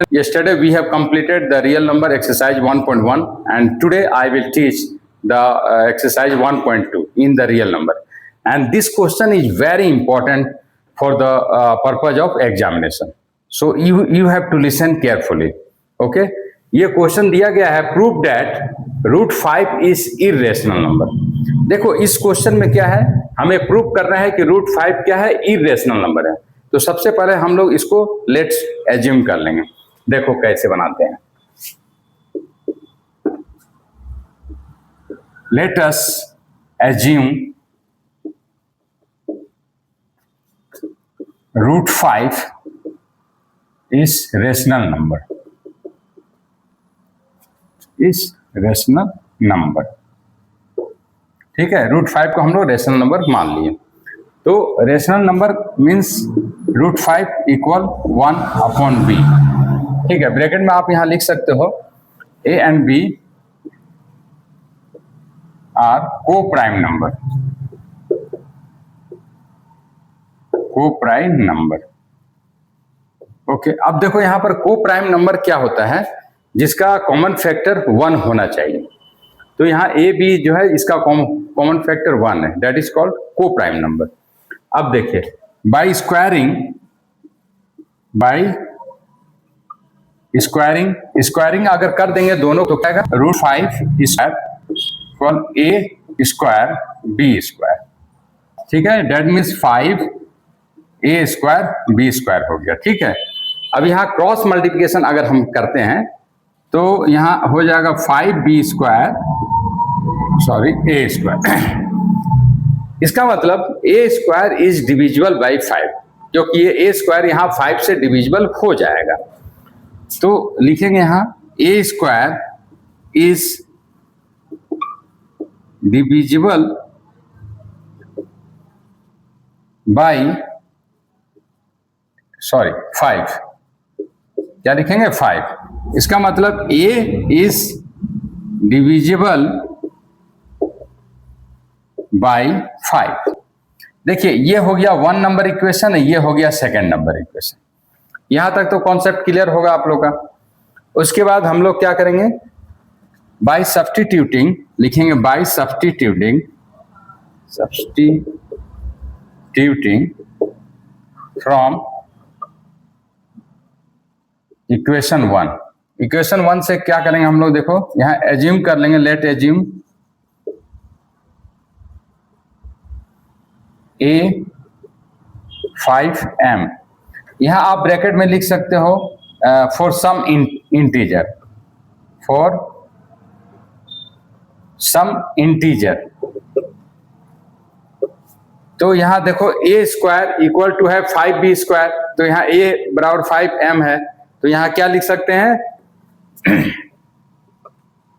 Yesterday we have completed the real number exercise 1.1 and today I will teach the exercise 1.2 in the real number. And this question is very important for the purpose of examination. So you have to listen carefully. Okay? ये question दिया गया है, prove that root 5 is irrational number. देखो इस question में क्या है, हमें प्रूव करना है कि रूट 5 क्या है, इरेशनल नंबर है। तो सबसे पहले हम लोग इसको लेट्स एज्यूम कर लेंगे। देखो कैसे बनाते हैं। Let us assume root 5 is rational number, is rational number. ठीक है, रूट 5 को हम लोग रेशनल नंबर मान लिए। तो rational number means root 5 equal 1/b। ठीक है, ब्रैकेट में आप यहां लिख सकते हो a and b are coprime number, को प्राइम नंबर। ओके, अब देखो यहां पर को प्राइम नंबर क्या होता है, जिसका कॉमन फैक्टर 1 होना चाहिए। तो यहाँ ए बी जो है इसका कॉमन फैक्टर 1 है, दैट इज कॉल्ड को प्राइम नंबर। अब देखिए बाय स्क्वायरिंग अगर कर देंगे दोनों तो क्या होगा, root 5 equal a square b square. ठीक है, that means 5 a square b square हो गया। ठीक है, अब यहाँ क्रॉस मल्टीप्लिकेशन अगर हम करते हैं तो यहाँ हो जाएगा 5b स्क्वायर, सॉरी ए स्क्वायर। इसका मतलब ए स्क्वायर इज डिविजिबल बाई 5, क्योंकि ये ए स्क्वायर यहाँ 5 से डिविजिबल हो जाएगा। तो लिखेंगे यहाँ ए स्क्वायर इज डिविजिबल बाई 5। क्या लिखेंगे, 5। इसका मतलब ए इज डिविजिबल बाई 5। देखिए ये हो गया 1 नंबर इक्वेशन, ये हो गया सेकंड नंबर इक्वेशन। यहां तक तो कॉन्सेप्ट क्लियर होगा आप लोग का। उसके बाद हम लोग क्या करेंगे, बाय सब्स्टिट्यूटिंग लिखेंगे, बाय सब्स्टिट्यूटिंग फ्रॉम इक्वेशन 1 से क्या करेंगे हम लोग, देखो यहां एज्यूम कर लेंगे, लेट एज्यूम ए 5m। यहां आप ब्रैकेट में लिख सकते हो for some integer, for some integer. तो यहां देखो ए स्क्वायर इक्वल टू है 5b स्क्वायर, तो यहां ए बराबर 5m है, तो यहां क्या लिख सकते हैं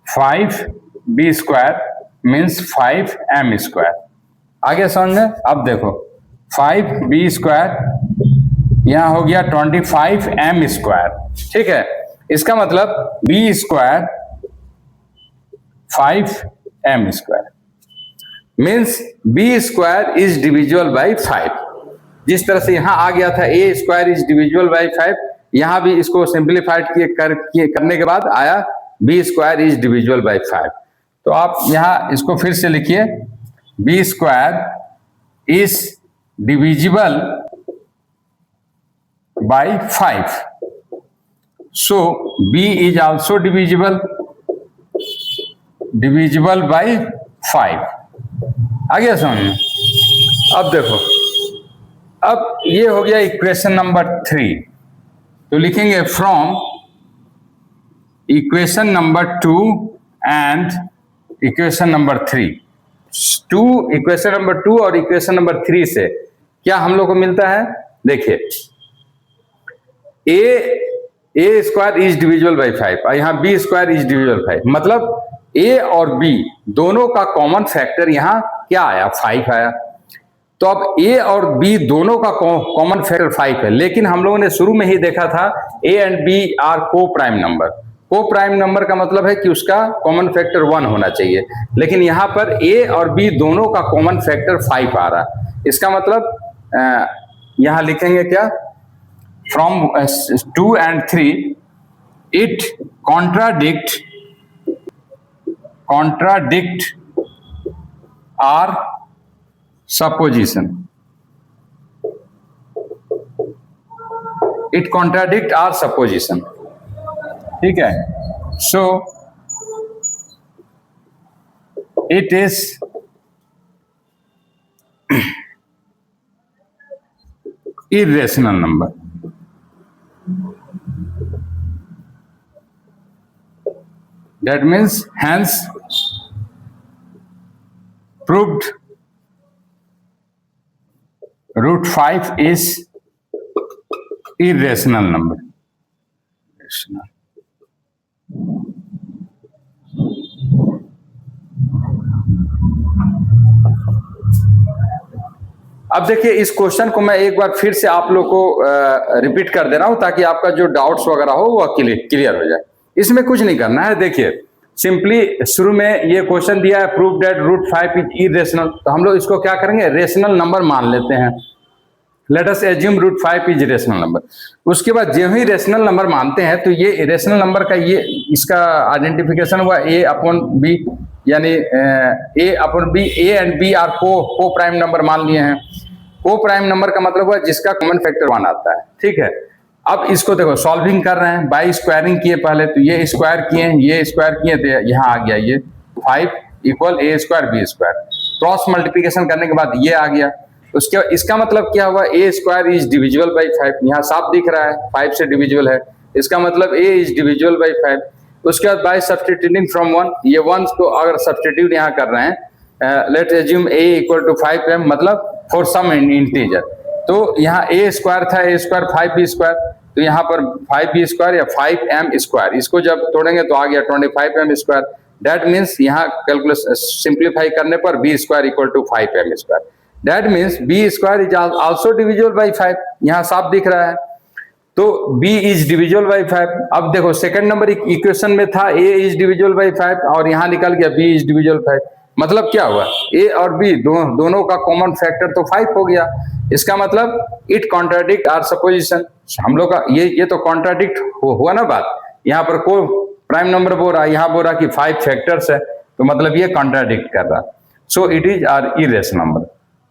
5b square means 5m square. आगे समझ में। अब देखो 5b स्क्वायर यहां हो गया 25m स्क्वायर। ठीक है, इसका मतलब b square 5m square means b square is divisible by 5। जिस तरह से यहां आ गया था a square is divisible by 5, यहां भी इसको सिंप्लीफाइड करने के बाद आया b square is divisible by 5। तो आप यहां इसको फिर से लिखिए, b square is divisible by 5, so b is also divisible by 5। आ गया समझ में। अब देखो, अब ये हो गया इक्वेशन नंबर 3। तो लिखेंगे from equation number 2 and equation number 3। Equation number 2 और इक्वेशन नंबर 3 से क्या हम लोग को मिलता है, देखिए ए स्क्वायर इज डिविजिबल बाई 5 और यहाँ बी स्क्वायर इज डिविजिबल 5। मतलब ए और बी दोनों का कॉमन फैक्टर यहाँ क्या आया, 5 आया। तो अब ए और बी दोनों का कॉमन फैक्टर 5 है, लेकिन हम लोगों ने शुरू में ही देखा था ए and b are coprime number. को प्राइम नंबर का मतलब है कि उसका कॉमन फैक्टर 1 होना चाहिए, लेकिन यहाँ पर ए और बी दोनों का कॉमन फैक्टर 5 आ रहा। इसका मतलब यहाँ लिखेंगे क्या, from 2 and 3 it contradict our supposition. It contradict our supposition. ठीक है, so it is irrational number. That means hence proved root 5 is irrational number. Irrational. अब देखिए इस क्वेश्चन को मैं एक बार फिर से आप लोग को रिपीट कर दे रहा हूं ताकि आपका जो डाउट्स वगैरह हो वो क्लियर हो जाए। इसमें कुछ नहीं करना है। देखिए सिंपली शुरू में ये क्वेश्चन दिया है prove that root 5 is irrational, तो हम लोग इसको क्या करेंगे, रेशनल नंबर मान लेते हैं। Let us assume root 5 is rational number. उसके बाद जो ही रेशनल नंबर मानते हैं तो ये रेशनल नंबर का ये इसका आइडेंटिफिकेशन हुआ ए अपॉन बी, यानी a upon b, a and b are coprime number मान लिए हैं। को प्राइम नंबर का मतलब हुआ जिसका कॉमन फैक्टर 1 आता है। ठीक है, अब इसको देखो सॉल्विंग कर रहे हैं, बाई स्क्वायरिंग किए पहले, तो ये स्क्वायर किए, ये स्क्वायर किए, तो यहाँ आ गया ये 5 equal a square b square. Cross multiplication करने के बाद ये आ गया। उसके इसका मतलब क्या हुआ, ए स्क्वायर इज डिविजिबल बाई 5, यहाँ साफ दिख रहा है 5 से डिविजिबल है, इसका मतलब ए इज डिविजिबल बाई 5। उसके बाद बाई सब्सटीट्यूटिंग फ्रॉम 1, ये 1 को अगर सब्सटीट्यूट यहाँ कर रहे हैं, let's assume a equal to 5m, मतलब फॉर सम इंटीजर, तो यहाँ ए स्क्वायर था, ए स्क्वायर 5b स्क्वायर, तो यहाँ पर 5b स्क्वायर या 5m स्क्वायर, इसको जब तोड़ेंगे तो आ गया 25m स्क्वायर। दैट मीन्स यहाँ कैलकुलेशन सिंप्लीफाई करने पर b square equal to 5m स्क्वायर। That means b square is also divisible by 5, यहाँ साफ दिख रहा है, तो b इज डिविजिबल बाई 5। अब देखो सेकंड नंबर इक्वेशन में था a इज डिविजिबल बाई 5 और यहाँ निकल गया b इज डिविजिबल 5, मतलब क्या हुआ, a और b दोनों का कॉमन फैक्टर तो 5 हो गया। इसका मतलब इट कॉन्ट्राडिक्ट आवर सपोजिशन, हम लोग का ये तो कॉन्ट्राडिक्ट हुआ ना बात। यहाँ पर को प्राइम नंबर बोल रहा है, यहाँ बोल रहा कि 5 फैक्टर्स है, तो मतलब ये कॉन्ट्राडिक्ट कर रहा। So it is r irrational number,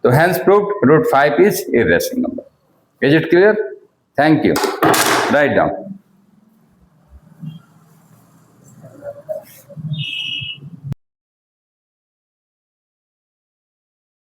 तो hence proved root 5 is irrational number. Is it clear? Thank you. Write down.